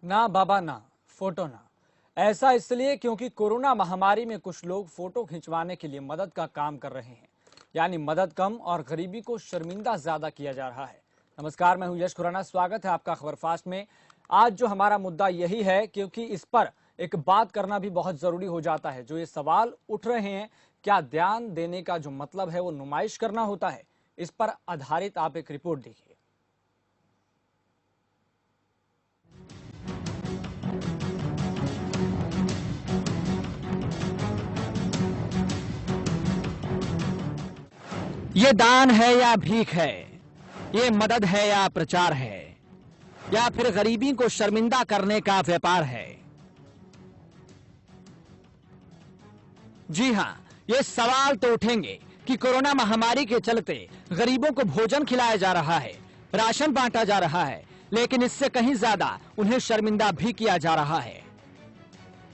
ना बाबा ना फोटो ना। ऐसा इसलिए क्योंकि कोरोना महामारी में कुछ लोग फोटो खिंचवाने के लिए मदद का काम कर रहे हैं। यानी मदद कम और गरीबी को शर्मिंदा ज्यादा किया जा रहा है। नमस्कार, मैं हूं यश खुराना। स्वागत है आपका खबर फास्ट में। आज जो हमारा मुद्दा यही है, क्योंकि इस पर एक बात करना भी बहुत जरूरी हो जाता है। जो ये सवाल उठ रहे हैं, क्या ध्यान देने का जो मतलब है वो नुमाइश करना होता है? इस पर आधारित आप एक रिपोर्ट देखिए। ये दान है या भीख है? ये मदद है या प्रचार है? या फिर गरीबी को शर्मिंदा करने का व्यापार है? जी हां, ये सवाल तो उठेंगे कि कोरोना महामारी के चलते गरीबों को भोजन खिलाया जा रहा है, राशन बांटा जा रहा है, लेकिन इससे कहीं ज्यादा उन्हें शर्मिंदा भी किया जा रहा है।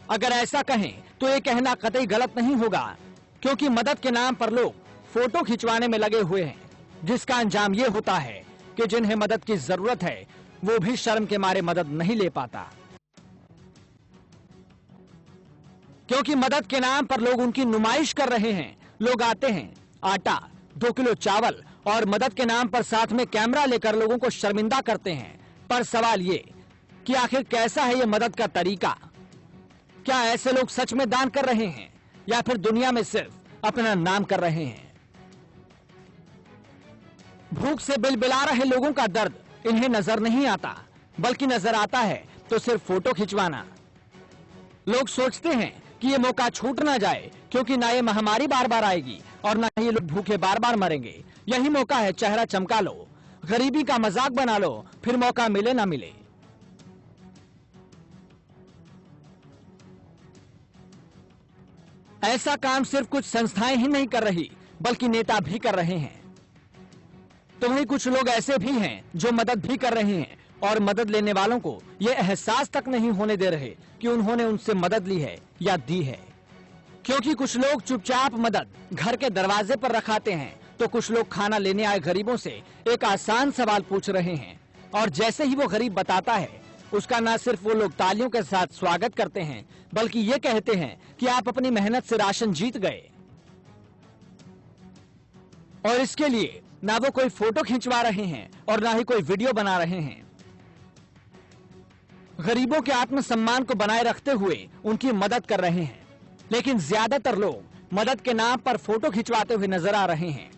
अगर ऐसा कहें तो ये कहना कतई गलत नहीं होगा, क्योंकि मदद के नाम पर लोग फोटो खिंचवाने में लगे हुए हैं, जिसका अंजाम ये होता है कि जिन्हें मदद की जरूरत है वो भी शर्म के मारे मदद नहीं ले पाता। क्योंकि मदद के नाम पर लोग उनकी नुमाइश कर रहे हैं। लोग आते हैं, आटा, 2 किलो चावल और मदद के नाम पर साथ में कैमरा लेकर लोगों को शर्मिंदा करते हैं। पर सवाल ये कि आखिर कैसा है ये मदद का तरीका? क्या ऐसे लोग सच में दान कर रहे हैं या फिर दुनिया में सिर्फ अपना नाम कर रहे हैं? भूख से बिलबिला रहे लोगों का दर्द इन्हें नजर नहीं आता, बल्कि नजर आता है तो सिर्फ फोटो खिंचवाना। लोग सोचते हैं कि ये मौका छूट ना जाए, क्योंकि ना ये महामारी बार बार आएगी और ना ये लोग भूखे बार बार मरेंगे। यही मौका है, चेहरा चमका लो, गरीबी का मजाक बना लो, फिर मौका मिले ना मिले। ऐसा काम सिर्फ कुछ संस्थाएं ही नहीं कर रही, बल्कि नेता भी कर रहे हैं। तो वहीं कुछ लोग ऐसे भी हैं जो मदद भी कर रहे हैं और मदद लेने वालों को यह एहसास तक नहीं होने दे रहे कि उन्होंने उनसे मदद ली है या दी है। क्योंकि कुछ लोग चुपचाप मदद घर के दरवाजे पर रखाते हैं, तो कुछ लोग खाना लेने आए गरीबों से एक आसान सवाल पूछ रहे हैं, और जैसे ही वो गरीब बताता है, उसका न सिर्फ वो लोग तालियों के साथ स्वागत करते हैं, बल्कि ये कहते हैं कि आप अपनी मेहनत से राशन जीत गए। और इसके लिए ना वो कोई फोटो खिंचवा रहे हैं और ना ही कोई वीडियो बना रहे हैं। गरीबों के आत्मसम्मान को बनाए रखते हुए उनकी मदद कर रहे हैं। लेकिन ज्यादातर लोग मदद के नाम पर फोटो खिंचवाते हुए नजर आ रहे हैं।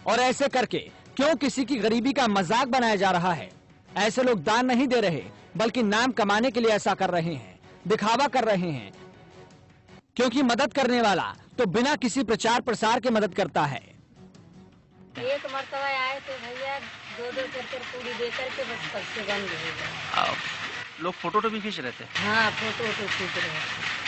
और ऐसे करके क्यों किसी की गरीबी का मजाक बनाया जा रहा है? ऐसे लोग दान नहीं दे रहे, बल्कि नाम कमाने के लिए ऐसा कर रहे हैं, दिखावा कर रहे हैं। क्योंकि मदद करने वाला तो बिना किसी प्रचार प्रसार के मदद करता है। एक मरतबा आए तो भैया 2-2 कर पूरी दे करके बस सबसे बंद हो गया। लोग फोटो भी खींच रहे थे। हाँ, फोटो खींच रहे हैं।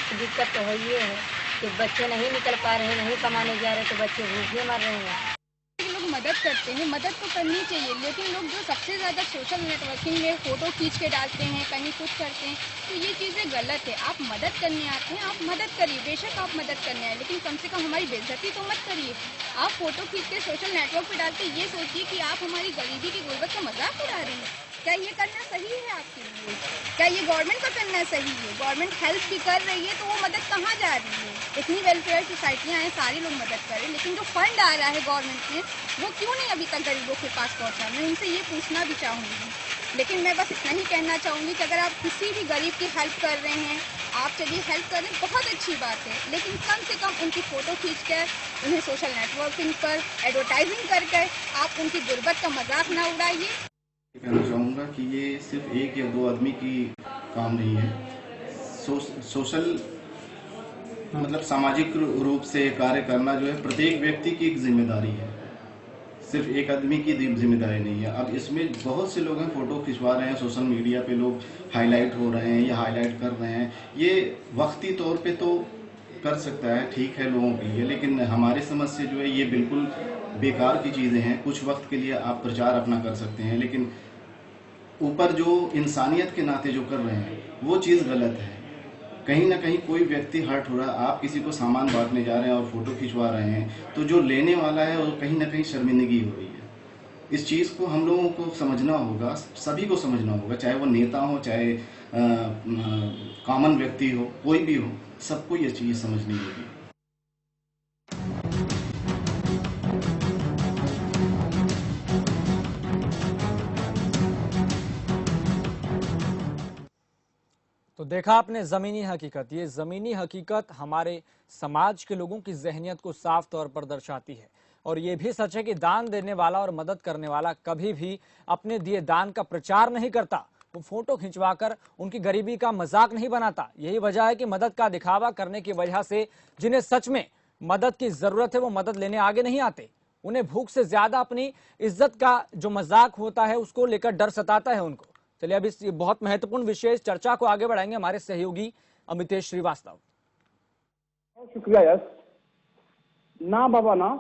तो दिक्कत तो है ये है कि बच्चे नहीं निकल पा रहे, नहीं कमाने जा रहे, तो बच्चे भूखे मर रहे हैं। लोग मदद करते हैं, मदद तो करनी चाहिए, लेकिन लोग जो सबसे ज़्यादा सोशल नेटवर्किंग में फ़ोटो खींच के डालते हैं, कहीं कुछ करते हैं, तो ये चीज़ें गलत है। आप मदद करने आते हैं, आप मदद करिए, बेशक आप मदद करने आए, लेकिन कम से कम हमारी बेइज्जती तो मत करिए। आप फ़ोटो खींच के सोशल नेटवर्क पे डालते ये सोचिए कि आप हमारी गरीबी की गुर्बत का मजाक उड़ा रहे हैं। क्या ये करना सही है आपके लिए? क्या ये गवर्नमेंट का करना सही है? गवर्नमेंट हेल्प भी कर रही है, तो वो मदद कहाँ जा रही है? इतनी वेलफेयर सोसाइटियाँ हैं, सारे लोग मदद करें, लेकिन जो फंड आ रहा है गवर्नमेंट में, वो क्यों नहीं अभी तक गरीबों के पास पहुँचा? मैं उनसे ये पूछना भी चाहूँगी। लेकिन मैं बस इतना ही कहना चाहूँगी कि अगर आप किसी भी गरीब की हेल्प कर रहे हैं, आप चलिए हेल्प करें, बहुत अच्छी बात है, लेकिन कम से कम उनकी फ़ोटो खींच कर, उन्हें सोशल नेटवर्किंग पर एडवर्टाइजिंग कर आप उनकी गुर्बत का मजाक ना उड़ाइए। कहना चाहूँगा कि ये सिर्फ 1 या 2 आदमी की काम नहीं है। सोशल मतलब सामाजिक रूप से कार्य करना जो है प्रत्येक व्यक्ति की एक जिम्मेदारी है, सिर्फ एक आदमी की जिम्मेदारी नहीं है। अब इसमें बहुत से लोग हैं, फोटो खिंचवा रहे हैं, सोशल मीडिया पे लोग हाईलाइट हो रहे हैं या हाईलाइट कर रहे हैं। ये वक्ती तौर पे तो कर सकता है, ठीक है लोगों के लिए, लेकिन हमारे समझ से जो है ये बिल्कुल बेकार की चीज़ें हैं। कुछ वक्त के लिए आप प्रचार अपना कर सकते हैं, लेकिन ऊपर जो इंसानियत के नाते जो कर रहे हैं वो चीज़ गलत है। कहीं ना कहीं कोई व्यक्ति हर्ट हो रहा है। आप किसी को सामान बांटने जा रहे हैं और फोटो खिंचवा रहे हैं, तो जो लेने वाला है वो कहीं ना कहीं शर्मिंदगी हो रही है। इस चीज़ को हम लोगों को समझना होगा, सभी को समझना होगा, चाहे वो नेता हो, चाहे कॉमन व्यक्ति हो, कोई भी हो, सबको ये चीज़ समझनी होगी। तो देखा आपने ज़मीनी हकीकत। ये ज़मीनी हकीकत हमारे समाज के लोगों की ज़हनियत को साफ तौर पर दर्शाती है। और ये भी सच है कि दान देने वाला और मदद करने वाला कभी भी अपने दिए दान का प्रचार नहीं करता। वो फोटो खिंचवाकर उनकी गरीबी का मजाक नहीं बनाता। यही वजह है कि मदद का दिखावा करने की वजह से जिन्हें सच में मदद की जरूरत है वो मदद लेने आगे नहीं आते। उन्हें भूख से ज्यादा अपनी इज्जत का जो मजाक होता है उसको लेकर डर सताता है उनको। चलिए अब इस बहुत महत्वपूर्ण विशेष चर्चा को आगे बढ़ाएंगे हमारे सहयोगी अमितेश श्रीवास्तव। शुक्रिया यश। ना बाबा ना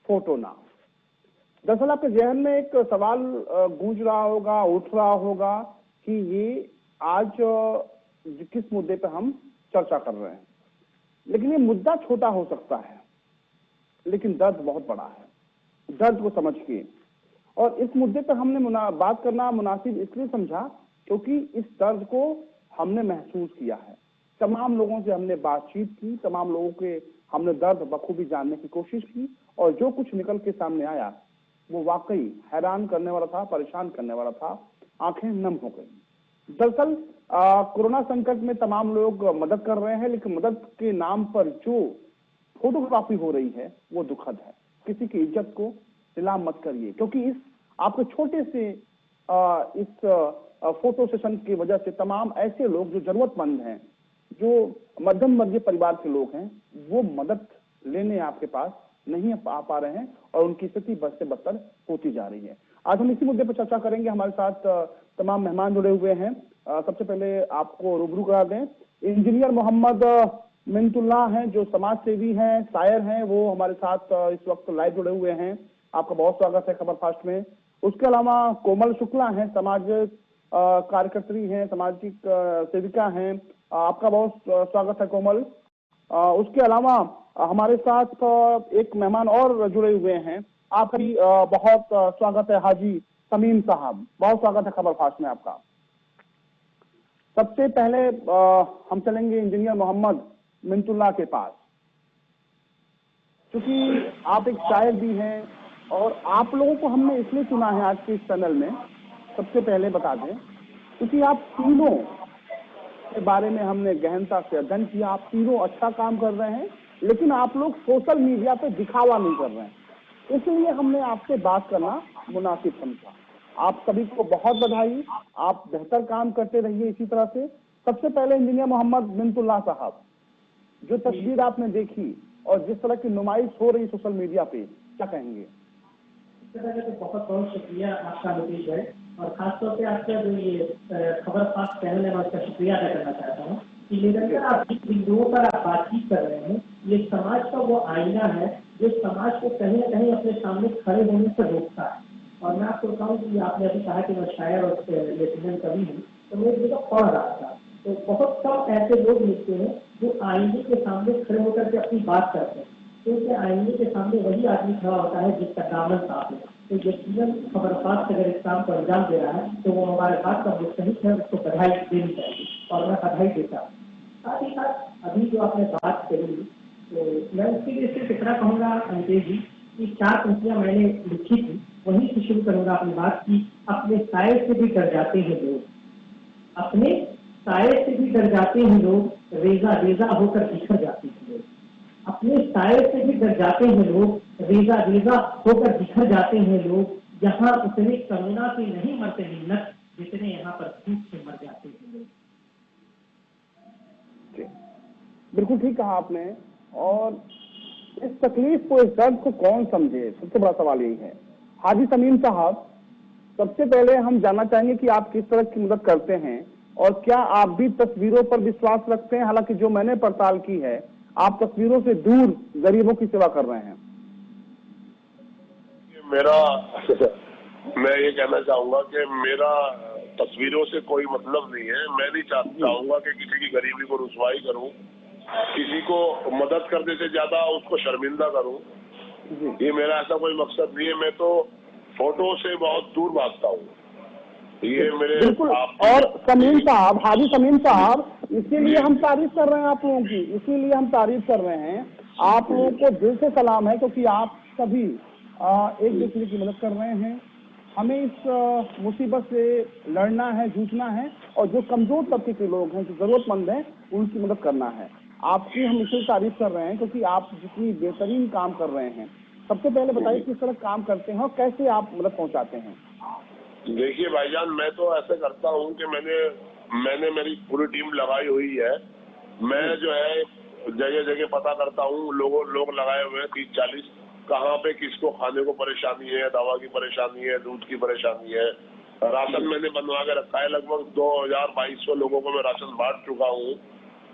फोटो ना। दरअसल आपके जहन में एक सवाल गूंज रहा होगा, उठ रहा होगा कि ये आज किस मुद्दे पे हम चर्चा कर रहे हैं। लेकिन ये मुद्दा छोटा हो सकता है, लेकिन दर्द बहुत बड़ा है। दर्द को समझ के और इस मुद्दे पर हमने बात करना मुनासिब इसलिए समझा क्योंकि इस दर्द को हमने महसूस किया है। तमाम लोगों से हमने बातचीत की, तमाम लोगों के हमने दर्द बखूबी जानने की कोशिश की और जो कुछ निकल के सामने आया वो वाकई हैरान करने वाला था, परेशान करने वाला था। आंखें नम हो गई। दरअसल कोरोना संकट में तमाम लोग मदद कर रहे हैं, लेकिन मदद के नाम पर जो फोटोग्राफी हो रही है वो दुखद है। किसी की इज्जत को नीलाम मत करिए, क्योंकि इस आपके छोटे से इस फोटो सेशन की वजह से तमाम ऐसे लोग जो जरूरतमंद हैं, जो मध्यम वर्गीय परिवार के लोग हैं, वो मदद लेने आपके पास नहीं आ पा रहे हैं और उनकी स्थिति बद से बदतर होती जा रही है। आज हम इसी मुद्दे पर चर्चा करेंगे। हमारे साथ तमाम मेहमान जुड़े हुए हैं। सबसे पहले आपको रूबरू करा दें, इंजीनियर मोहम्मद मिन्नतुल्लाह हैं जो समाज सेवी हैं, शायर हैं, वो हमारे साथ इस वक्त लाइव जुड़े हुए हैं। आपका बहुत स्वागत है खबर फास्ट में। उसके अलावा कोमल शुक्ला हैं, समाज कार्यकर्त्री हैं, सामाजिक सेविका हैं। आपका बहुत स्वागत है कोमल। उसके अलावा हमारे साथ एक मेहमान और जुड़े हुए हैं। आपका भी बहुत स्वागत है, हाजी तमीम साहब। बहुत स्वागत है खबर फास्ट में आपका। सबसे पहले हम चलेंगे इंजीनियर मोहम्मद मिन्नतुल्लाह के पास, क्योंकि आप एक शायर भी हैं और आप लोगों को हमने इसलिए चुना है आज के इस पैनल में। सबसे पहले बता दें, क्योंकि आप तीनों के बारे में हमने गहनता से अध्ययन किया। आप तीनों अच्छा काम कर रहे हैं, लेकिन आप लोग सोशल मीडिया पे दिखावा नहीं कर रहे हैं, इसलिए हमने आपसे बात करना मुनासिब समझा। आप सभी को बहुत बधाई, आप बेहतर काम करते रहिए इसी तरह से। सबसे पहले इंजीनियर मोहम्मद मिन्नतुल्लाह साहब, जो तस्वीर आपने देखी और जिस तरह की नुमाइश हो रही सोशल मीडिया पे, क्या कहेंगे? तो बहुत बहुत शुक्रिया आपका अमितेश भाई, और खासतौर पे आपका जो ये खबर फास्ट चैनल है मैं उसका शुक्रिया अदा करना चाहता हूँ कि निरंतर आप जिस बिंदुओं पर आप बातचीत कर रहे हैं, ये समाज का वो आईना है जो समाज को कहीं न कहीं अपने सामने खड़े होने से रोकता है। और मैं आपको बताऊँ कि आपने अभी कहा कि मैं शायर और लेखन कवि हूँ, तो मैं एक जगह पढ़ रहा था, तो बहुत कम ऐसे लोग मिलते हैं जो आईने के सामने खड़े होकर के अपनी बात करते हैं। क्योंकि आईने के सामने वही आदमी खड़ा होता है जिसका दामन साफ है। तो यकीनन खबर फास्ट अगर इस काम को अंजाम दे रहा है तो वो हमारे बात का मुस्तहिक है, उसको बधाई देनी चाहिए और मैं बधाई देता हूँ। साथ ही साथ अभी जो आपने बात करी, तो मैं उसके लिए सिर्फ इतना कहूँगा अमितेश जी कि 4 पंक्तियाँ मैंने लिखी थी, वहीं से शुरू करूँगा अपनी बात की। अपने साये से भी डर जाते हैं लोग, अपने साये से भी डर जाते हैं लोग, रेजा रेजा होकर बिखर जाते हैं लोग। अपने साये से भी डर जाते हैं लोग, रेजा रेजा होकर बिखर जाते हैं लोग। यहाँ उतने करुणा से नहीं मरते मिन्नत जितने यहाँ पर भूख से मर जाते हैं लोग। बिल्कुल ठीक कहा आपने। और इस तकलीफ को, इस दर्द को कौन समझे, सबसे बड़ा सवाल यही है। हाजी तमीम साहब, सबसे पहले हम जानना चाहेंगे कि आप किस तरह की मदद करते हैं और क्या आप भी तस्वीरों पर विश्वास रखते हैं? हालांकि जो मैंने पड़ताल की है, आप तस्वीरों से दूर गरीबों की सेवा कर रहे हैं। मैं ये कहना चाहूंगा कि मेरा तस्वीरों से कोई मतलब नहीं है। मैं नहीं चाहूंगा कि किसी की गरीबी को रुसवाई करूं, किसी को मदद करने से ज्यादा उसको शर्मिंदा करूं। ये मेरा ऐसा कोई मकसद नहीं है। मैं तो फोटो से बहुत दूर भागता हूँ। ये मेरे बिल्कुल। और समीम साहब, हाजी समीम साहब, इसीलिए हम तारीफ कर रहे हैं आप लोगों की, इसीलिए हम तारीफ कर रहे हैं। आप लोगों को दिल से सलाम है, क्योंकि आप सभी एक दूसरे की मदद कर रहे हैं। हमें इस मुसीबत से लड़ना है, जूझना है, और जो कमजोर तबके के लोग हैं, जो जरूरतमंद हैं, उनकी मदद करना है। आपकी हम इसलिए तारीफ कर रहे हैं क्योंकि आप जितनी बेहतरीन काम कर रहे हैं। सबसे पहले बताइए किस तरह काम करते हैं और कैसे आप मदद पहुंचाते हैं। देखिए भाईजान, मैं तो ऐसे करता हूँ कि मैंने मेरी पूरी टीम लगाई हुई है। मैं जो है जगह जगह पता करता हूँ, लोग लगाए हुए हैं 30-40, कहाँ पे किसको खाने को परेशानी है, दवा की परेशानी है, दूध की परेशानी है। राशन मैंने बनवा के रखा है, लगभग 2200 लोगों को मैं राशन बांट चुका हूँ।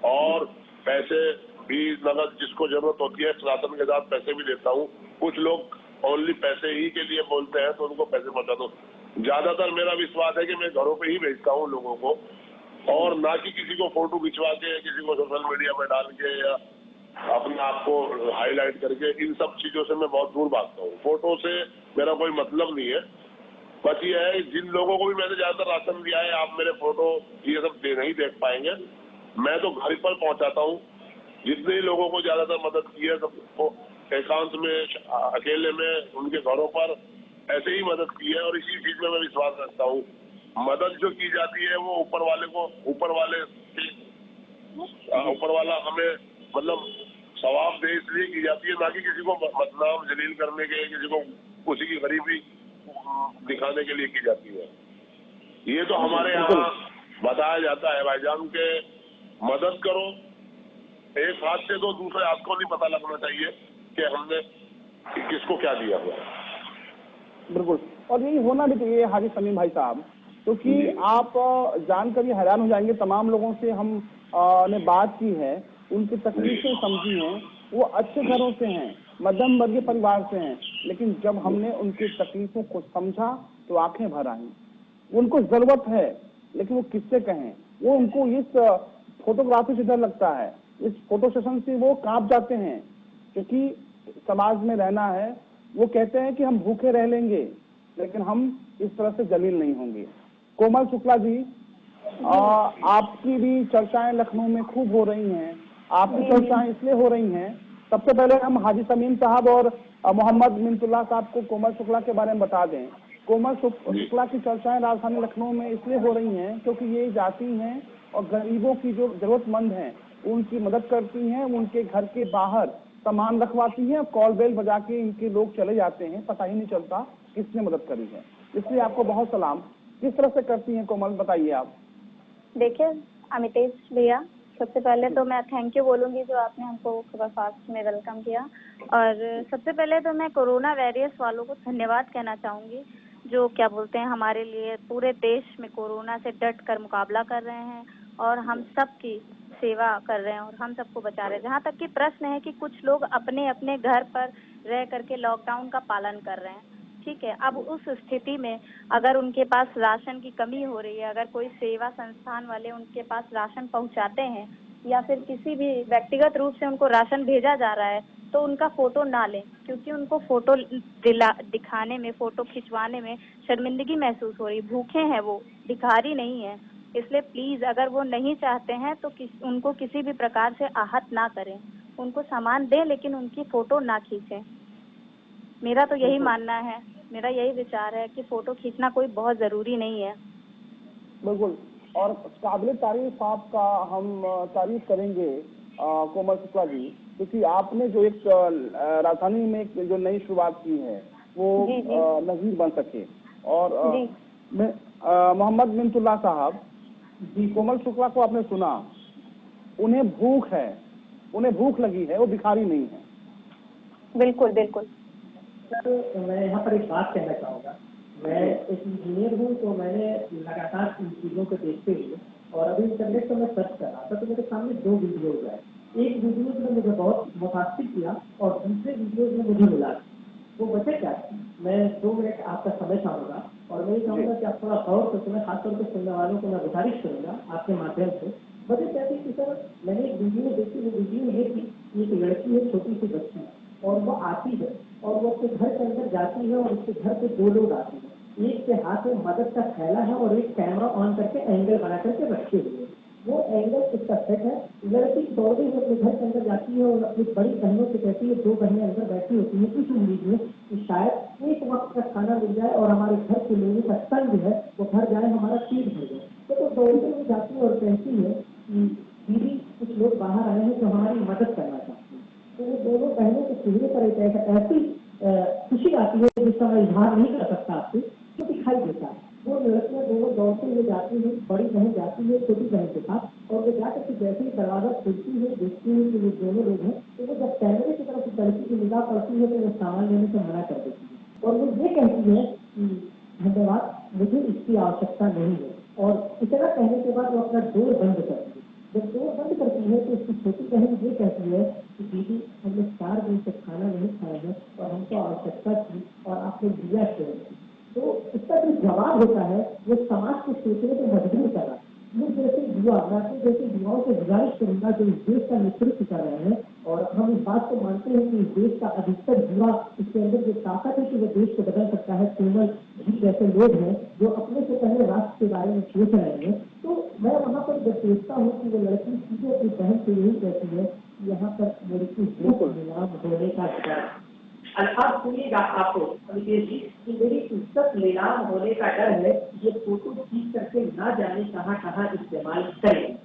और पैसे भी नगद जिसको जरूरत होती है राशन के साथ पैसे भी देता हूँ। कुछ लोग ओनली पैसे ही के लिए बोलते हैं तो उनको पैसे पहुँचा दो। ज्यादातर मेरा विश्वास है कि मैं घरों पे ही भेजता हूँ लोगों को, और ना कि किसी को फोटो खिंचवा के, किसी को सोशल मीडिया में डाल के या अपने आप को हाईलाइट करके, इन सब चीजों से मैं बहुत दूर भागता हूँ। फोटो से मेरा कोई मतलब नहीं है। बस ये है, जिन लोगों को भी मैंने ज्यादातर राशन दिया है, आप मेरे फोटो ये सब नहीं देख पाएंगे। मैं तो घर पर पहुंचाता हूँ। जितने ही लोगों को ज्यादातर मदद की है, सबको एकांत में, अकेले में, उनके घरों पर ऐसे ही मदद की है, और इसी चीज में मैं विश्वास रखता हूँ। मदद जो की जाती है वो ऊपर वाला हमें मतलब सवाब दे इसलिए की जाती है, ना कि किसी को बदनाम जलील करने के, किसी को किसी की गरीबी दिखाने के लिए की जाती है। ये तो हमारे यहाँ बताया जाता है भाईजान के मदद करो, एक हाथ से दो, दूसरे हाथ को नहीं पता लगना चाहिए कि हमने किसको क्या दिया हुआ है। बिल्कुल, और यही होना भी चाहिए हाजी समीम भाई साहब, क्योंकि आप जानकर ये हैरान हो जाएंगे। तमाम लोगों से हम ने बात की है, उनकी तकलीफें समझी हैं। वो अच्छे घरों से हैं, मध्यम वर्गीय परिवार से हैं, लेकिन जब हमने उनकी तकलीफों को समझा तो आंखें भर आई। उनको जरूरत है, लेकिन वो किससे कहें। वो उनको इस फोटोग्राफी से डर लगता है, इस फोटो सेशन से वो कांप जाते हैं, क्योंकि समाज में रहना है। वो कहते हैं कि हम भूखे रह लेंगे, लेकिन हम इस तरह से जलील नहीं होंगे। कोमल शुक्ला जी, आपकी भी चर्चाएं लखनऊ में खूब हो रही हैं। आपकी चर्चाएं इसलिए हो रही हैं, सबसे पहले हम हाजी समीम साहब और मोहम्मद मिंतुल्लाह साहब को कोमल शुक्ला के बारे में बता दें। कोमल शुक्ला की चर्चाएं राजधानी लखनऊ में इसलिए हो रही हैं क्योंकि ये जाती हैं और गरीबों की जो जरूरतमंद हैं उनकी मदद करती हैं। उनके घर के बाहर सामान रखवाती हैं, कॉल बेल बजा के इनके लोग चले जाते हैं, पता ही नहीं चलता किसने मदद करी है। इसलिए आपको बहुत सलाम। किस तरह से करती हैं कोमल, बताइए आप। देखिए अमितेश भैया, सबसे पहले तो मैं थैंक यू बोलूंगी जो आपने हमको खबर फास्ट में वेलकम किया। और सबसे पहले तो मैं कोरोना वॉरियर्स वालों को धन्यवाद कहना चाहूंगी, जो क्या बोलते हैं हमारे लिए पूरे देश में कोरोना से डट कर मुकाबला कर रहे हैं और हम सब की सेवा कर रहे हैं और हम सबको बचा रहे हैं। जहाँ तक कि प्रश्न है कि कुछ लोग अपने अपने घर पर रह करके लॉकडाउन का पालन कर रहे हैं, ठीक है। अब उस स्थिति में अगर उनके पास राशन की कमी हो रही है, अगर कोई सेवा संस्थान वाले उनके पास राशन पहुंचाते हैं या फिर किसी भी व्यक्तिगत रूप से उनको राशन भेजा जा रहा है, तो उनका फोटो ना लें, क्योंकि उनको फोटो दिखाने में, फोटो खिंचवाने में शर्मिंदगी महसूस हो रही। भूखे हैं, वो भिखारी नहीं है। इसलिए प्लीज अगर वो नहीं चाहते हैं तो उनको किसी भी प्रकार से आहत ना करें, उनको सामान दें लेकिन उनकी फोटो ना खींचें। मेरा तो यही मानना है, मेरा यही विचार है कि फोटो खींचना कोई बहुत जरूरी नहीं है। बिल्कुल, और काबिल तारीफ आपका हम तारीफ करेंगे कोमल शुक्ला जी, क्योंकि आपने जो एक राजधानी में एक जो नई शुरुआत की है वो नजीर बन सके। और मोहम्मद मिंतुल्लाह साहब जी, कोमल शुक्ला को आपने सुना, उन्हें भूख है, उन्हें भूख लगी है, वो भिखारी नहीं है। बिल्कुल बिल्कुल। तो मैं यहाँ पर एक बात कहना चाहूँगा। मैं एक इंजीनियर हूँ, तो मैंने लगातार इन चीज़ों को देखते हुए और अभी इंटरनेट पर मैं सर्च कर रहा था तो मेरे सामने दो वीडियोज आए। एक वीडियोज ने मुझे बहुत मुतासिर किया और दूसरे वीडियोज में मुझे मिला वो बचे क्या। मैं 2 मिनट आपका समय चाहूँगा और मैं ये चाहूँगा कि आप थोड़ा गौर से सुने, खासतौर पर सुनने वालों को मैं गुजारिश करूँगा आपके माध्यम से। वजह क्या थी कि सर मैंने एक वीडियो देखी, वो वीडियो ये थी, एक लड़की है, छोटी सी बच्ची, और वो आती है और वो अपने घर के अंदर जाती है और उसके घर पे 2 लोग आते हैं, एक के हाथ में मदद का थैला है और एक कैमरा ऑन करके एंगल बना करके रखे हुए। वो एंगल इसका सेट है। लड़की दौड़ती हुई अपने घर के अंदर जाती है और अपनी बड़ी बहनों से कहती है, 2 बहनें अंदर बैठी होती हैं इस उम्मीद में कि शायद एक वक्त का खाना मिल जाए और हमारे घर के लोगों का तन जो है वो भर जाए, हमारा पेट भर जाए। तो दौड़ती हुई जाती है और कहती है कि दीदी कुछ लोग बाहर आए हैं जो हमारी मदद करना चाहते हैं। तो वो दोनों बहनों के चेहरे पर एक ऐसी खुशी आती है जिसका मैं इजहार नहीं कर सकता आपसे, जो दिखाई देता है। वो लड़कियां दोनों दौड़ते हुए जाती हैं, बड़ी बहन जाती है छोटी बहन के साथ, और वो जाकर के जैसे ही दरवाजा खुलती है देखती है कि वो दोनों लोग हैं, तो वो जब कैमरे की तरफ लड़की की निगाह पड़ती है तो वो सामान लेने से मना कर देती है और वो ये कहती है कि धन्यवाद, मुझे इसकी आवश्यकता नहीं है। और इतना कहने के बाद वो अपना डोर बंद करती है। जब डोर बंद करती है तो उसकी छोटी बहन ये कहती है कि दीदी हमने 4 दिन से खाना नहीं खाया है और हमको आवश्यकता थी और आपने दिया क्यों? तो इसका जो जवाब होता है वो समाज को सोचने को मजबूर कर रहा है। लोग जैसे युवा, मैं अपने जैसे युवाओं से गुजारिश करूंगा जो इस देश का नेतृत्व कर रहे हैं, और हम इस बात को मानते हैं कि इस देश का अधिकतर युवा, इसके अंदर जो ताकत है कि वो देश को बदल सकता है, कोमल जी जैसे लोग हैं जो अपने से पहले राष्ट्र के बारे में सोच रहे हैं। तो मैं वहाँ पर जब देखता हूँ कि वो लड़की सीधे अपनी बहन से यही कहती है कि यहाँ पर लड़की बिल्कुल नीलाम होने का डर। अब सुनिएगा आपको अमितेश जी कि मेरी इज्जत नीलाम होने का डर है, ये फोटो खींच करके ना जाने कहाँ इस्तेमाल करें।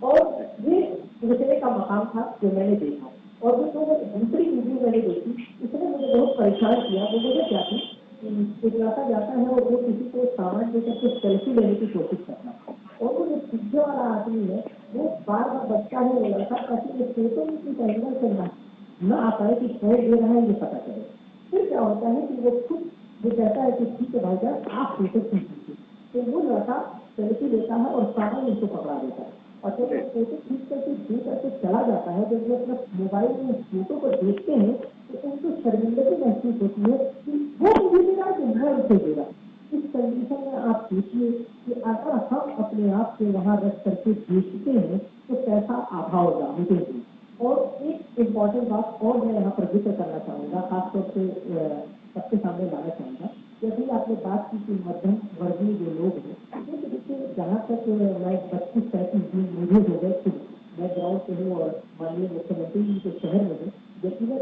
और ये सोचने का मकाम था जो मैंने देखा। और जो दूसरी वीडियो मैंने देखी उसने मुझे बहुत परेशान किया। वो मुझे क्या थी कि एक लड़का जाता है और वो किसी को सामान देकर के सेल्फी लेने की कोशिश करता है, और वो जो पीछे वाला आदमी है वो बार बार बचता है, वो लड़का ताकि फोटो में किस एंगल से न आ पाए कि शेयर दे रहा है ये पता चले। फिर क्या होता है कि वो खुद जो कहता है कि ठीक है भाईजान आप फोटो खींच लीजिए, तो वो लड़का सेल्फी लेता है और सामान उनको पकड़ा देता है। और जब वो फोटो खींच करके दे करके चला जाता है, जब वो अपना मोबाइल में उस फोटो को देखते हैं तो उनको शर्मिंदगी महसूस होती है कि वो मुझे दे रहा है कि मैं उसे दे रहा। इस कंडीशन में आप सोचिए कि अगर हम अपने आप को वहाँ रख करके देखते हैं तो कैसा आभा होगा मुझे। और एक इम्पॉर्टेंट बात और मैं यहाँ पर जिक्र करना चाहूँगा, खासतौर से सबके सामने लाना चाहूँगा कि अभी आपने बात की कि मध्यम वर्गीय जो लोग हैं, तो देखिए जहाँ तक मैं 25-35 दिन मुझे हो गए खुद मैं गाँव से हूँ और माननीय मुख्यमंत्री जी के शहर में हूँ। यकीनन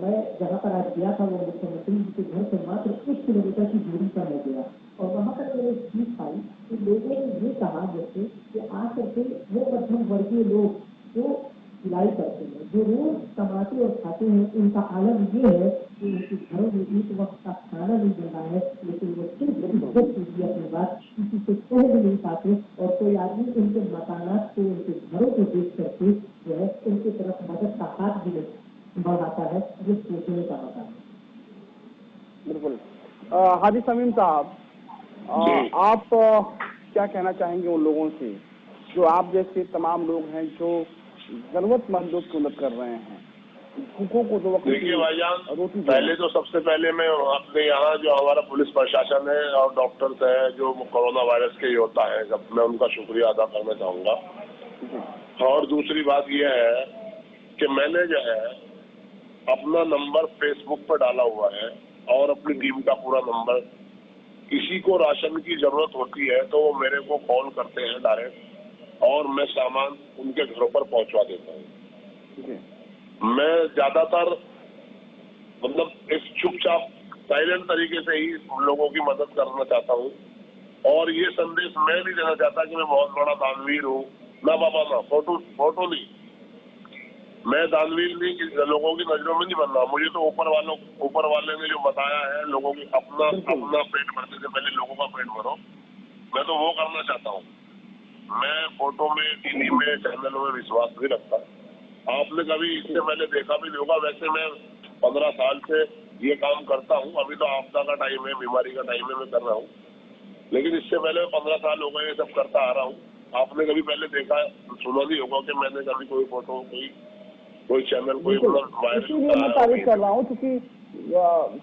मैं जहाँ पर आज गया था वो मुख्यमंत्री जी के घर से मात्र 1 किलोमीटर की दूरी पर मैं गया, और वहाँ पर मैंने एक चीज पाई कि लोगों ने ये कहा जैसे कि आकर के वो मध्यम वर्गीय लोग जो सिलाई करते हैं, जो रोज कमाते और खाते हैं, उनका आलम ये है कि उनके घरों में एक वक्त का खाना नहीं मिल रहा है, लेकिन वो सिर्फ इज्जत कीजिए अपनी बात किसी से कह भी नहीं पाते, और कोई आदमी उनके मकानात को, उनके घरों को देख करके जो है उनकी तरफ मदद का हाथ भी बढ़ाता है। ये सोचने का मकान है। बिल्कुल। हाजी समीम साहब, आप क्या कहना चाहेंगे उन लोगों से जो आप जैसे तमाम लोग हैं जो जरूरतमंद लोग की मदद कर रहे हैं, भूखों को दो वक्त? देखिए भाईजान, पहले तो सबसे पहले मैं अपने यहाँ जो हमारा पुलिस प्रशासन है और डॉक्टर्स है जो कोरोना वायरस के योद्धा है, मैं उनका शुक्रिया अदा करना चाहूँगा। और दूसरी बात यह है कि मैंने जो है अपना नंबर फेसबुक पर डाला हुआ है और अपनी टीम का पूरा नंबर, किसी को राशन की जरूरत होती है तो वो मेरे को कॉल करते हैं डायरेक्ट और मैं सामान उनके घरों पर पहुंचवा देता हूँ। मैं ज्यादातर मतलब एक चुपचाप साइलेंट तरीके से ही लोगों की मदद करना चाहता हूँ, और ये संदेश मैं नहीं देना चाहता कि मैं बहुत बड़ा दानवीर हूँ। ना बाबा ना, फोटो नहीं, मैं दानवीर नहीं, लोगों की नजरों में नहीं बन रहा। मुझे तो ऊपर वाले ने जो बताया है लोगों की अपना पेट भरने से पहले लोगों का पेट भरो, मैं तो वो करना चाहता हूँ। मैं फोटो में, टीवी में, चैनलों में विश्वास नहीं रखता। आपने कभी इससे पहले देखा भी नहीं होगा। वैसे मैं 15 साल से ये काम करता हूँ। अभी तो आपदा का टाइम है, बीमारी का टाइम है, मैं कर रहा हूँ, लेकिन इससे पहले 15 साल हो गए ये सब करता आ रहा हूँ। आपने कभी पहले देखा सुना नहीं होगा कि मैंने कभी कोई फोटो, कोई चैनल, कोई इसीलिए मैं तारीफ कर रहा हूँ क्योंकि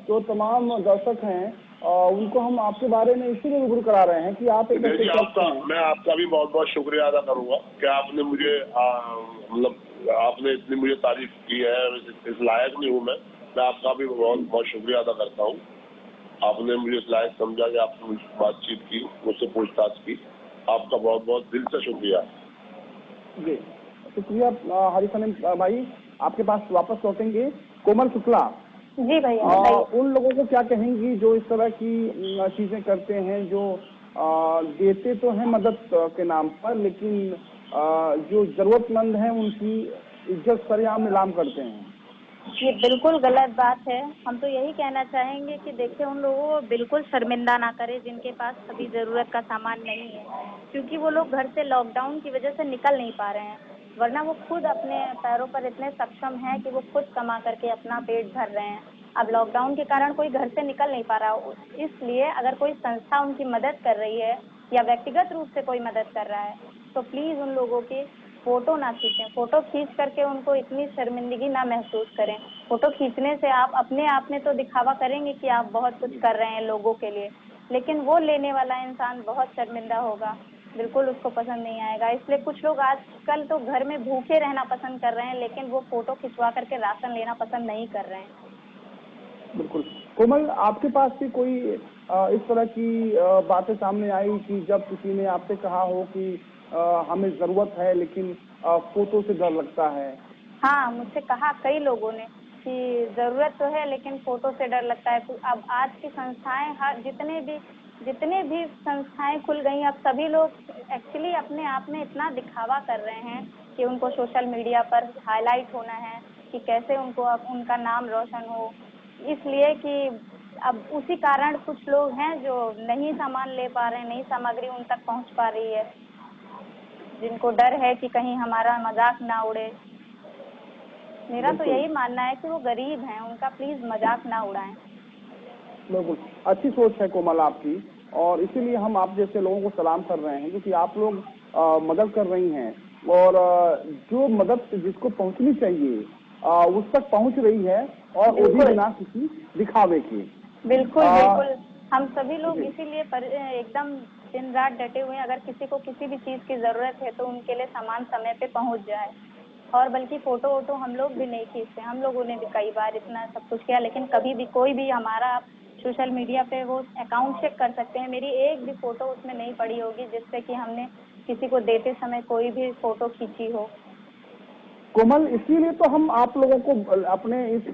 जो तमाम दर्शक हैं उनको हम आपके बारे में इसीलिए रूबरू करा रहे हैं कि आप एक मैं आपका भी बहुत बहुत शुक्रिया अदा करूंगा कि आपने मुझे मतलब आपने इतनी मुझे तारीफ की है। इस लायक नहीं हूँ मैं, मैं आपका भी बहुत बहुत शुक्रिया अदा करता हूँ। आपने मुझे इस लायक समझा कि आपने मुझसे बातचीत की, मुझसे पूछताछ की। आपका बहुत बहुत दिल से शुक्रिया। जी शुक्रिया हरी सलीम भाई, आपके पास वापस लौटेंगे। कोमल शुक्ला जी भैया, उन लोगों को क्या कहेंगी जो इस तरह की चीजें करते हैं, जो देते तो हैं मदद के नाम पर, लेकिन जो जरूरतमंद हैं उनकी इज्जत सरेआम नीलाम करते हैं? ये बिल्कुल गलत बात है। हम तो यही कहना चाहेंगे कि देखिए, उन लोगों को बिल्कुल शर्मिंदा ना करें जिनके पास अभी ज़रूरत का सामान नहीं है, क्योंकि वो लोग घर से लॉकडाउन की वजह से निकल नहीं पा रहे हैं, वरना वो खुद अपने पैरों पर इतने सक्षम हैं कि वो खुद कमा करके अपना पेट भर रहे हैं। अब लॉकडाउन के कारण कोई घर से निकल नहीं पा रहा, इसलिए अगर कोई संस्था उनकी मदद कर रही है या व्यक्तिगत रूप से कोई मदद कर रहा है तो प्लीज़ उन लोगों की फोटो ना खींचें। फोटो खींच करके उनको इतनी शर्मिंदगी ना महसूस करें। फोटो खींचने से आप अपने आप में तो दिखावा करेंगे कि आप बहुत कुछ कर रहे हैं लोगों के लिए, लेकिन वो लेने वाला इंसान बहुत शर्मिंदा होगा, बिल्कुल उसको पसंद नहीं आएगा। इसलिए कुछ लोग आजकल तो घर में भूखे रहना पसंद कर रहे हैं, लेकिन वो फोटो खिंचवा करके राशन लेना पसंद नहीं कर रहे हैं। बिल्कुल। कोमल, आपके पास भी कोई इस तरह की बातें सामने आई कि जब किसी ने आपसे कहा हो कि हमें जरूरत है लेकिन फोटो से डर लगता है? हाँ, मुझसे कहा कई लोगों ने कि जरूरत तो है लेकिन फोटो से डर लगता है। तो अब आज की संस्थाएं, हर जितने भी संस्थाएं खुल गई, अब सभी लोग एक्चुअली अपने आप में इतना दिखावा कर रहे हैं कि उनको सोशल मीडिया पर हाईलाइट होना है कि कैसे उनको अब उनका नाम रोशन हो, इसलिए कि अब उसी कारण कुछ लोग हैं जो नहीं सामान ले पा रहे हैं, नहीं सामग्री उन तक पहुंच पा रही है, जिनको डर है कि कहीं हमारा मजाक ना उड़े। मेरा तो यही मानना है कि वो गरीब हैं, उनका प्लीज मजाक ना उड़ाएं। बिल्कुल, अच्छी सोच है कोमल आपकी, और इसीलिए हम आप जैसे लोगों को सलाम कर रहे हैं, क्योंकि आप लोग मदद कर रही हैं, और जो मदद जिसको पहुंचनी चाहिए उस तक पहुंच रही है, और वो भी बिना किसी दिखावे के। बिल्कुल बिल्कुल, हम सभी लोग इसीलिए एकदम दिन रात डटे हुए हैं। अगर किसी को किसी भी चीज की जरूरत है तो उनके लिए सामान समय पे पहुंच जाए। और बल्कि फोटो वोटो हम लोग भी नहीं खींचते, हम लोगों ने भी कई बार इतना सब कुछ किया, लेकिन कभी भी कोई भी हमारा सोशल मीडिया पे वो अकाउंट चेक कर सकते हैं, मेरी एक भी फोटो उसमें नहीं पड़ी होगी जिससे कि हमने किसी को देते समय कोई भी फोटो खींची हो। कोमल, इसीलिए तो हम आप लोगों को अपने इस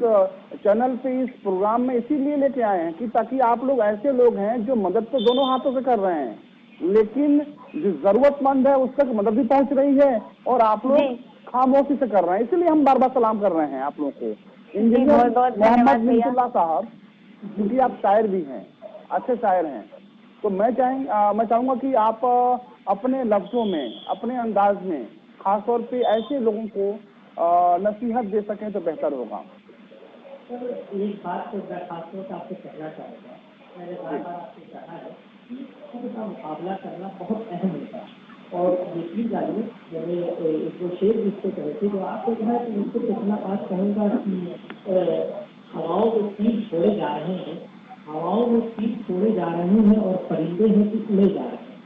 चैनल पे, इस प्रोग्राम में इसीलिए लेके आए हैं कि ताकि आप लोग ऐसे लोग हैं जो मदद तो दोनों हाथों से कर रहे हैं, लेकिन जो जरूरतमंद है उस तक मदद भी पहुंच रही है, और आप लोग खामोशी से कर रहे हैं। इसलिए हम बार बार सलाम कर रहे हैं आप लोगों को। इंजीनियर मोहम्मद मिंतुल्लाह साहब, क्योंकि आप शायर भी हैं, अच्छे शायर हैं, तो मैं चाहूंगा कि आप अपने लफ्जों में, अपने अंदाज में खासतौर पे ऐसे लोगों को नसीहत दे सकें तो बेहतर होगा। सर, एक बात तो मैं खासतौर पर आपसे कहना चाहूँगा, मैंने बार बार आपसे कहा है कि खुद का मुकाबला करना बहुत अहम होता है। और दूसरी जानिए, मैंने एक वो शेर जिसको कहते तो आपको कहा कि उसको कितना बात कहूँगा कि हवाओं में तीर छोड़े जा रहे हैं, हवाओं में तीर छोड़े जा रहे हैं और परिंदे हैं कि उड़े जा रहे हैं।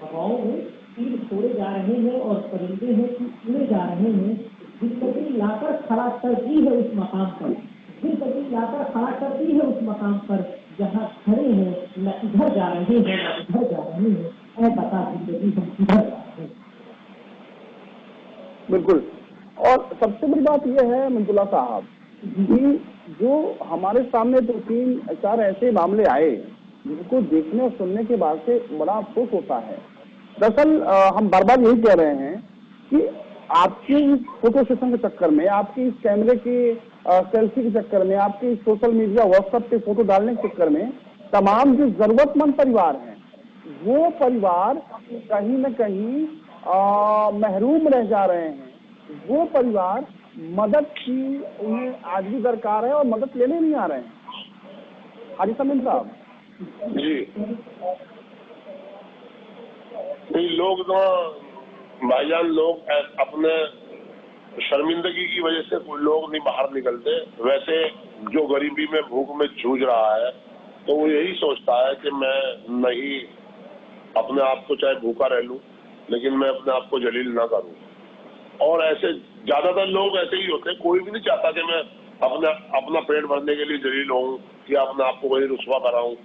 हवाओं में तीर छोड़े जा रहे हैं और परिंदे हैं कि उड़े जा रहे हैं। जिंदगी लाकर खड़ा कर दी है उस मकाम पर, जिंदगी लाकर खड़ा कर दी है उस मकाम पर जहाँ खड़े हैं, न इधर जा रहे हैं न उधर जा रहे हैं, ऐ बता जिंदगी हम किधर जा रहे हैं। बिल्कुल, और सबसे बड़ी बात यह है मिंतुल्लाह साहब कि जो हमारे सामने 2-3-4 ऐसे मामले आए जिनको देखने और सुनने के बाद से बड़ा अफसोस होता है। दरअसल हम बार बार यही कह रहे हैं कि आपके इस फोटो सेशन के चक्कर में, आपके इस कैमरे के सेल्फी के चक्कर में, आपके इस सोशल मीडिया व्हाट्सएप पे फोटो डालने के चक्कर में तमाम जो जरूरतमंद परिवार हैं वो परिवार कहीं न कहीं महरूम रह जा रहे हैं। वो परिवार मदद की उन्हें आज भी दरकार है और मदद लेने नहीं आ रहे हैं। हाजी सलीम साहब जी, नहीं, लोग तो भाईजान, लोग अपने शर्मिंदगी की वजह से कोई लोग नहीं बाहर निकलते। वैसे जो गरीबी में, भूख में जूझ रहा है, तो वो यही सोचता है कि मैं नहीं अपने आप को चाहे भूखा रह लूं, लेकिन मैं अपने आप को जलील ना करूं। और ऐसे ज्यादातर लोग ऐसे ही होते हैं, कोई भी नहीं चाहता कि मैं अपना अपना पेट भरने के लिए जलील हूँ या अपने आप को वही रुस्वा कराऊं।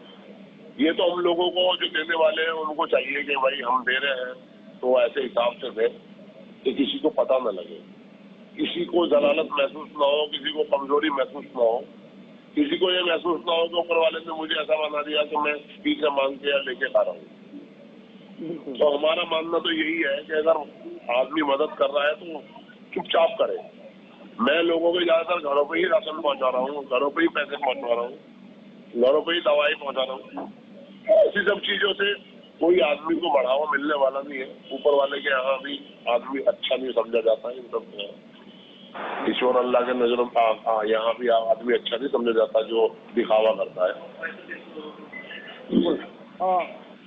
ये तो हम लोगों को जो देने वाले हैं उनको चाहिए कि भाई हम दे रहे हैं तो ऐसे हिसाब से दे कि किसी को पता न लगे, किसी को जलालत महसूस ना हो, किसी को कमजोरी महसूस ना हो, किसी को ये महसूस ना हो कि ऊपर वाले ने मुझे ऐसा बना दिया कि मैं पीछे मांग के या लेके खा रहा हूँ। तो हमारा मानना तो यही है कि अगर आदमी मदद कर रहा है तो चुपचाप करे। मैं लोगों के ज्यादातर घरों पे ही राशन पहुंचा रहा हूँ, घरों पे ही पैसे पहुंचा रहा हूँ, घरों पे ही दवाई पहुंचा रहा हूँ। इसी सब चीजों से कोई आदमी को बढ़ावा मिलने वाला नहीं है। ऊपर वाले के यहाँ भी आदमी अच्छा नहीं समझा जाता है। इन सब ईश्वर अल्लाह के नजरों में यहाँ भी आदमी अच्छा नहीं समझा जाता जो दिखावा करता है।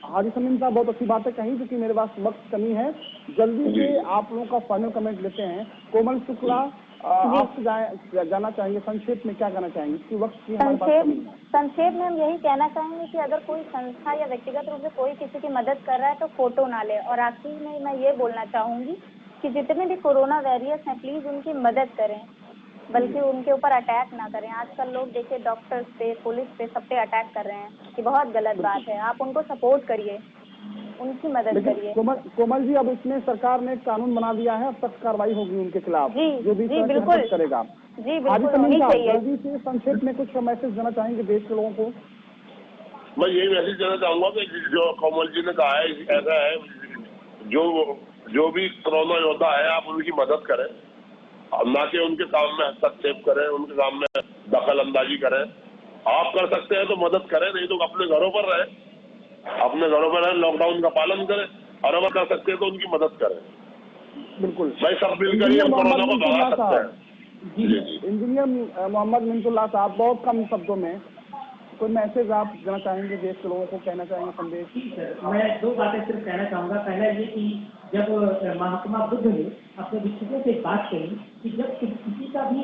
हाजी समीम साहब बहुत अच्छी बात है कहीं, क्योंकि मेरे पास वक्त कमी है। जल्दी से आप लोगों का फाइनल कमेंट लेते हैं। कोमल शुक्ला, आप जाना चाहेंगे संक्षेप में, क्या कहना चाहेंगे? इसकी वक्त की हमारे पास कमी है। संक्षेप में हम यही कहना चाहेंगे कि अगर कोई संस्था या व्यक्तिगत रूप से कोई किसी की मदद कर रहा है तो फोटो ना ले। और आखिर में मैं ये बोलना चाहूंगी कि जितने भी कोरोना वॉरियर्स हैं प्लीज उनकी मदद करें, बल्कि उनके ऊपर अटैक ना करें। आजकल लोग देखिए डॉक्टर्स पे, पुलिस पे, सब पे अटैक कर रहे हैं, ये बहुत गलत बात है। आप उनको सपोर्ट करिए, उनकी मदद करिए। कोमल जी, अब इसमें सरकार ने कानून बना दिया है, अब सख्त कार्रवाई होगी उनके खिलाफ जो भी बिल्कुल करेगा। जी बिल्कुल होनी चाहिए। जल्दी से संक्षेप में कुछ मैसेज देना चाहेंगे देश के लोगों को? मैं यही मैसेज देना चाहूंगा कि जो कोमल जी ने कहा है ऐसा है, जो भी कोरोना योद्धा है आप उनकी मदद करें, ना कि उनके काम में हस्तक्षेप करें, उनके काम में दखल अंदाजी करें। आप कर सकते हैं तो मदद करें, नहीं तो अपने घरों पर रहे, अपने घरों पर रहे, लॉकडाउन का पालन करें, और अगर कर सकते हैं तो उनकी मदद करें। बिल्कुल भाई सब मिलकर ही हम कोरोना को भगा सकते हैं। इंजीनियर मोहम्मद मिंतुल्लाह साहब, बहुत कम शब्दों में कोई मैसेज आप देना चाहेंगे देश के लोगों को, कहना चाहेंगे संदेश? मैं दो बातें सिर्फ कहना चाहूंगा। पहला ये कि जब महात्मा बुद्ध ने अपने भिक्षुकों से बात करी कि जब किसी का भी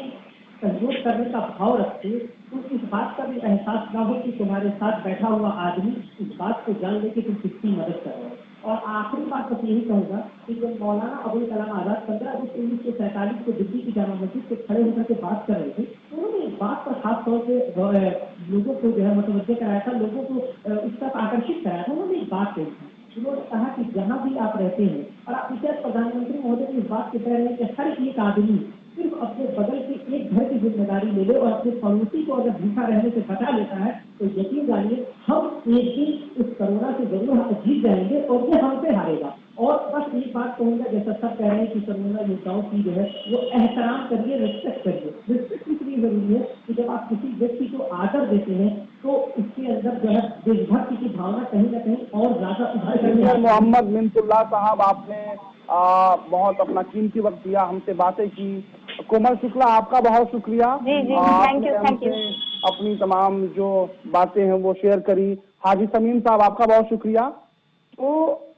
सहयोग करने का भाव रखते तो इस बात का भी एहसास ना हो कि तुम्हारे साथ बैठा हुआ आदमी इस बात को जान ले कि तुम किसकी मदद कर रहे हो। और आखिरी बात बस यही कहूँगा कि जब मौलाना अबुल कलाम आजाद 15 अगस्त 1947 को दिल्ली की जामा मस्जिद से खड़े होकर के बात कर रहे थे, उन्होंने इस बात पर खास तौर से लोगों को जो है मुतवज्जे कराया था, लोगों को इस तरफ आकर्षित कराया था। उन्होंने एक बात कही थी, उन्होंने कहा कि जहाँ भी आप रहते हैं, और आप इसे प्रधानमंत्री महोदय इस बात के कह रहे हैं कि हर एक आदमी सिर्फ अपने बगल के एक घर की जिम्मेदारी ले ले और अपने पड़ोसी को अगर भूखा रहने से बचा लेता है तो यकीन जानिए हम एक दिन इस कोरोना से जरूर हम जीत जाएंगे और ये हमसे हारेगा। और बस एक बात कहूँगा, जैसा सब कह रहे हैं कि कोरोना योद्धाओं की जो है वो एहतराम करिए, रिस्पेक्ट करिए। रिस्पेक्ट इसलिए जरूरी है कि जब आप किसी व्यक्ति को आदर देते हैं तो उसके अंदर जो है देशभक्ति की भावना कहीं ना कहीं और ज्यादा उभर करती है। मोहम्मद मिंतुल्लाह साहब, आपने बहुत अपना कीमती वक्त दिया, हमसे बातें की। कोमल शुक्ला, आपका बहुत शुक्रिया। Thank you. अपनी तमाम जो बातें हैं वो शेयर करी। हाजी समीम साहब, आपका बहुत शुक्रिया। तो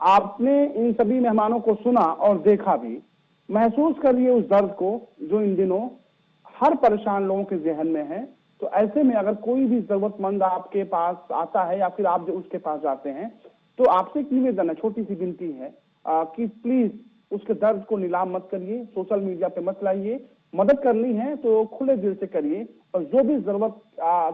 आपने इन सभी मेहमानों को सुना और देखा भी, महसूस करिए उस दर्द को जो इन दिनों हर परेशान लोगों के जहन में है। तो ऐसे में अगर कोई भी जरूरतमंद आपके पास आता है या फिर आप जो उसके पास जाते हैं, तो आपसे एक निवेदन है, छोटी सी विनती है कि प्लीज उसके दर्द को नीलाम मत करिए, सोशल मीडिया पे मत लाइए। मदद करनी है तो खुले दिल से करिए, और जो भी जरूरत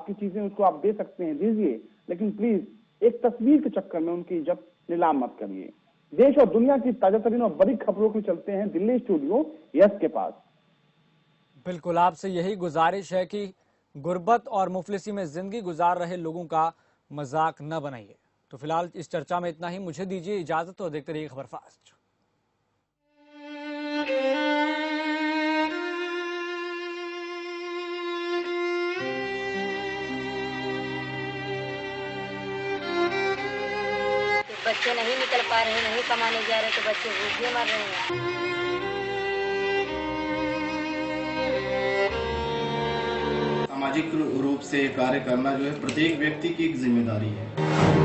की चीजें उसको आप दे सकते हैं दीजिए, लेकिन प्लीज एक तस्वीर के चक्कर में उनकी इज्जत नीलाम मत करिए। देश और दुनिया की ताजा तरीन और बड़ी खबरों के चलते हैं दिल्ली स्टूडियो यस के पास। बिल्कुल, आपसे यही गुजारिश है कि गुर्बत और मुफलिसी में जिंदगी गुजार रहे लोगों का मजाक न बनाइए। तो फिलहाल इस चर्चा में इतना ही, मुझे दीजिए इजाजत और देखते रहिए खबर फास्ट। बच्चे नहीं निकल पा रहे, नहीं कमाने जा रहे तो बच्चे भूखे मर रहे हैं। सामाजिक रूप से कार्य करना जो है प्रत्येक व्यक्ति की एक जिम्मेदारी है।